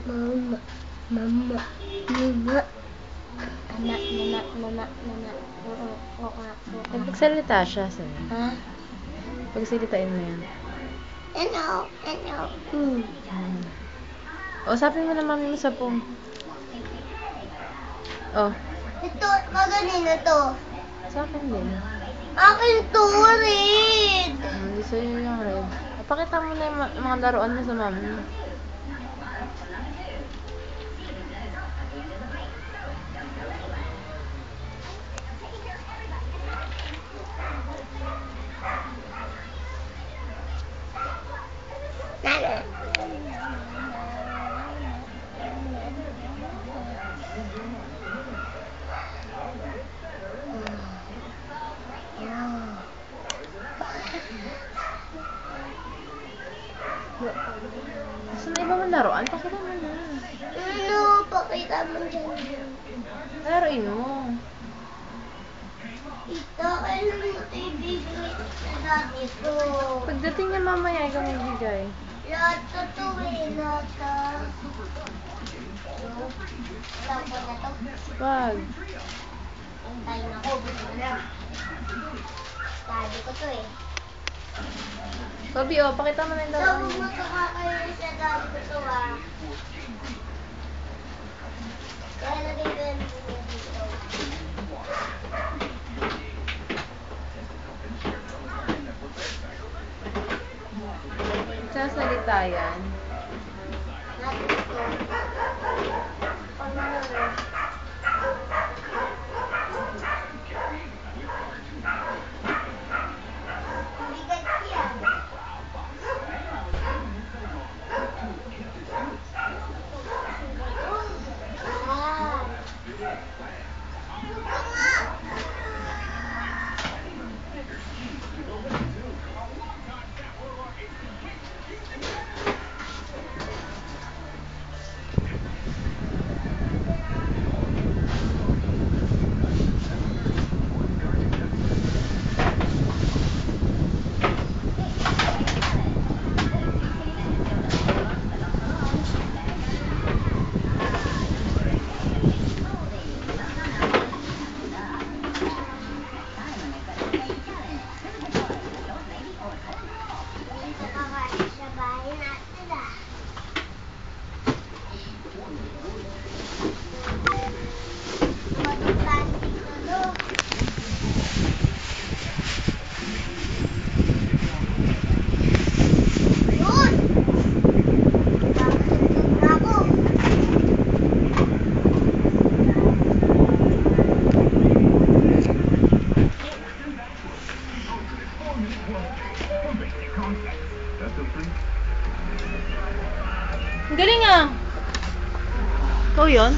Mama. Mama. Mama. Anak, nanak, nanak, nanak. Nagpagsalita siya sa'yo. Ha? Pagsalitain mo yan. Ano? Ano? O, usapin mo na mami mo sa phone. Oh, Ito, kaganina to. sa akin din. Akin to, red. Hindi sa'yo yung red. Pakita mo na yung mga laruan mo sa mami mo. Nana. Gusto na iba mong laruan? Pakita mo na. Ano? Pakita mo dyan. Laruin mo. Ito, kailan mo ito ibigay sa dati ko? Pagdating niya mamaya, ikaw magbigay. Lahat to to eh, lahat to. Tapo na to. Wag. Hintayin ako, gusto mo na. Sabi ko to eh. Kobe, oh, pakita mo na yung laruan Sabi mo. mo to kakainin sa dati ko to ah. Kaya lagay ko yan dito. Sasalita yan. Natin ito. Ano na? Bigat yan. Ah. Nakakain sa bahay natin ah. Matutlastik na to. Yun! Nakatugtog na ako. Ang galing ah! Ikaw yun?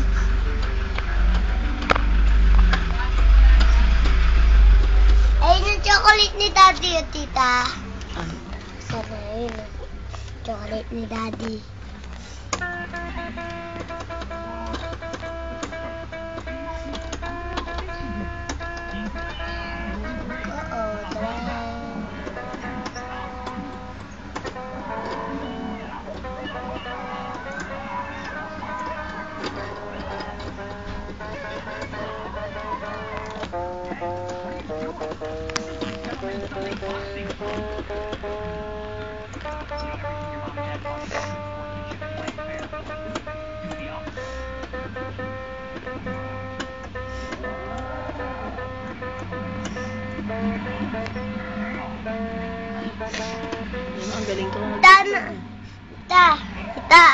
Ayun yung chocolate ni Daddy o tita. Ah. Sana yun. Chocolate ni Daddy. Oo, tara. Ang galing ko.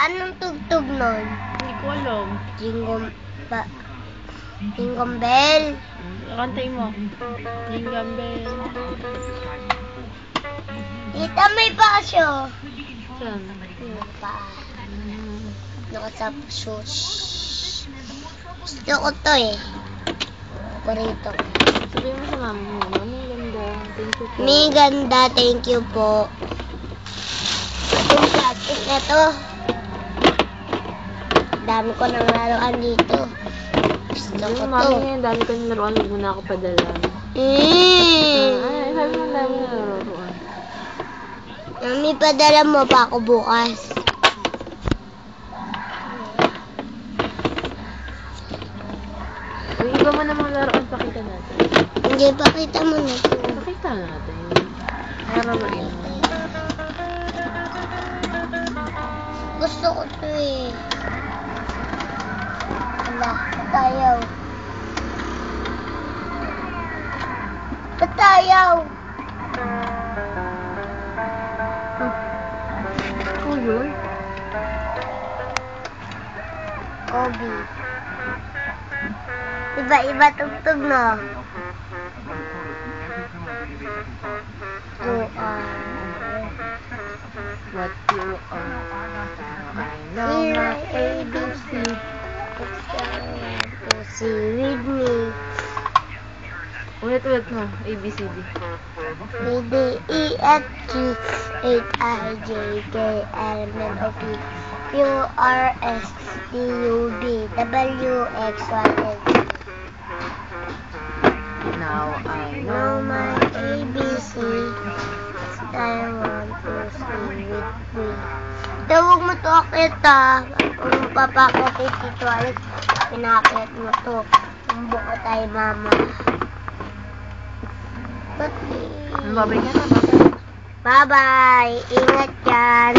Anong tugtog nun? Hindi ko alam. Jingle bell. Kantay mo. Jingle bell. Tita, may pasyo. Saan? May pa. Nakasapos. Gusto ko to eh. Paborito ko. Sabihin mo sa mami mo. Mami, ganda. Thank you po. May ganda, thank you po. Itong plastic na to. Dami ko nang laruan dito. Gusto ko Yung to. mami, ang dami ko ng laruan. Huwag mo na ako padala. Ay, sabi mo ang dami na laruan. Mami, padala mo pa ako bukas. Iba mo namang laruan, pakita natin. Hindi, pakita mo na ito. Pakita natin. Para main. Gusto ko ito eh. Wala, tayaw. Patayaw! Oh, yun? Obi. Iba-iba tugtog no? You are. What you are. I know my ABC. It's going to see with me. Ulit mo. ABCD. A, D, E, F, G, H, I, J, K, L, M, N, O, P, Q, R, S, T, U, V, W, X, Y, and Z. Now I Know my ABC. I want to sing with me. Tawag mo to akit ha. Huwag mo papakit dito. Alex, pinakit mo to. Bumbuko tayo mama. Babay ka na, babay. Bye-bye. Ingat yan.